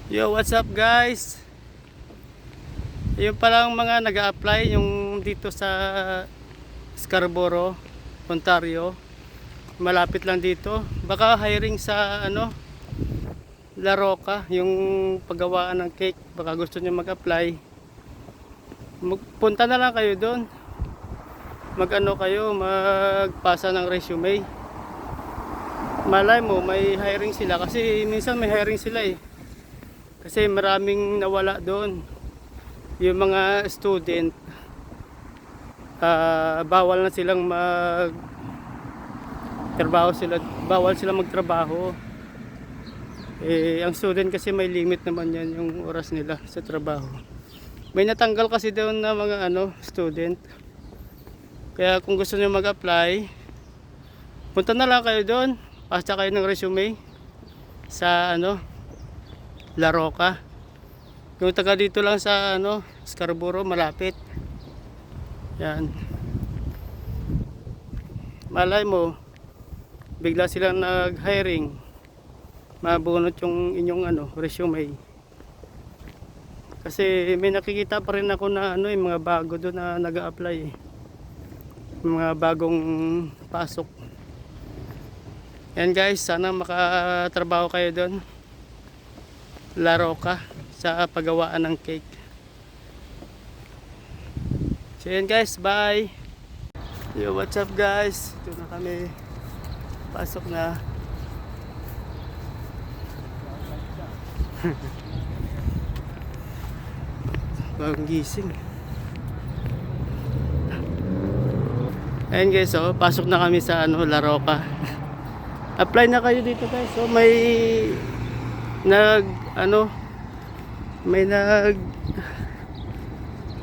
Yo, what's up guys? Yung palang mga nag-a-apply yung dito sa Scarborough, Ontario. Malapit lang dito. Baka hiring sa La Roca, yung paggawaan ng cake. Baka gusto niyo mag-apply. Punta na lang kayo doon. Magpasa ng resume. Malay mo may hiring sila kasi minsan may hiring sila eh. Kasi maraming nawala doon. Yung mga student, bawal na silang bawal silang magtrabaho. Ang student kasi may limit naman yan yung oras nila sa trabaho. May natanggal kasi doon na mga student. Kaya kung gusto niyo mag-apply, punta na lang kayo doon. Pasa kayo ng resume sa La Roca. Yung taga dito lang sa Scarborough, malapit. Yan. Malay mo, bigla silang nag-hiring. Mabunot yung inyong resume. Kasi may nakikita pa rin ako na yung mga bago doon na nag-a-apply eh. Mga bagong pasok. Yan guys, sana makatrabaho kayo doon. La Roca sa paggawaan ng cake. So yan guys, bye. Yo, what's up guys? Ito na kami. Pasok na. Bagong gising. Ayan guys, pasok na kami sa La Roca. Apply na kayo dito guys. So may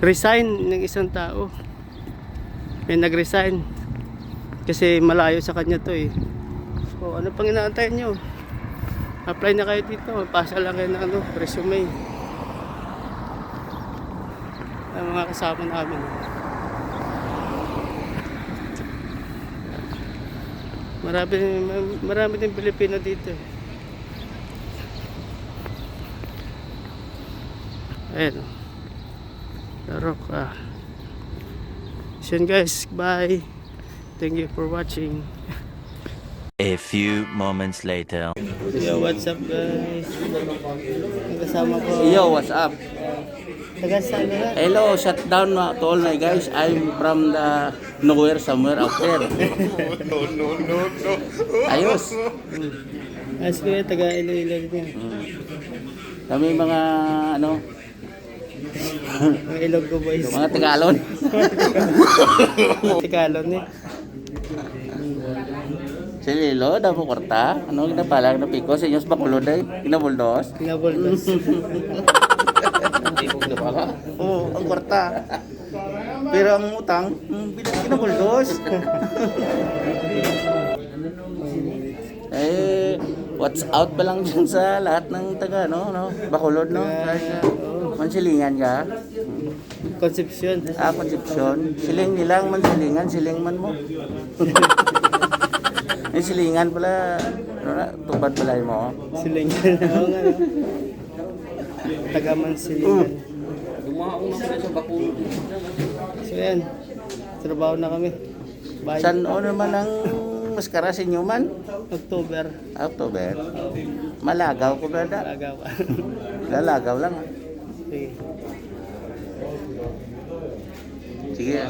resign ng isang tao. May nag-resign kasi malayo sa kanya to eh. So ano pang inaantay nyo? Apply na kayo dito. Pasa lang kayo ng resume. Ang mga kasama namin. Marami din Pilipino dito. Ayan. La Roca. So yun guys, bye. Thank you for watching. A few moments later. Yo, what's up guys? Ang kasama ko. Yo, what's up? Taga saan na? Hello, shutdown to all my guys. I'm from the nowhere, somewhere out there. No. Ayos. Ayos ko yun, taga Iloilo niya. Kami mga Mga Ilonggo boys. mga Tagalon. Tagalon eh. Si Lilo, damo korta. Ano ginapalang na piko sa inyos bakulod ay kinabuldos. Kinabuldos. Oo, ang korta. Pero ang utang, kinabuldos. What's out pa lang dyan sa lahat ng taga, Bacolod, Mansilingan ka? Concepcion. Concepcion. Siling nilang, mansilingan, siling man mo. May silingan pala, tupad pala mo. Silingan. Oo nga. Taga Mansilingan. Dumauna pala sa Bacolod. So yan, trabaho na kami. Bye. San naman ang maskara sa inyo man? October. October. Malagaw ko ba da? Lagaw ka. Lalagaw lang. Sige. Sige.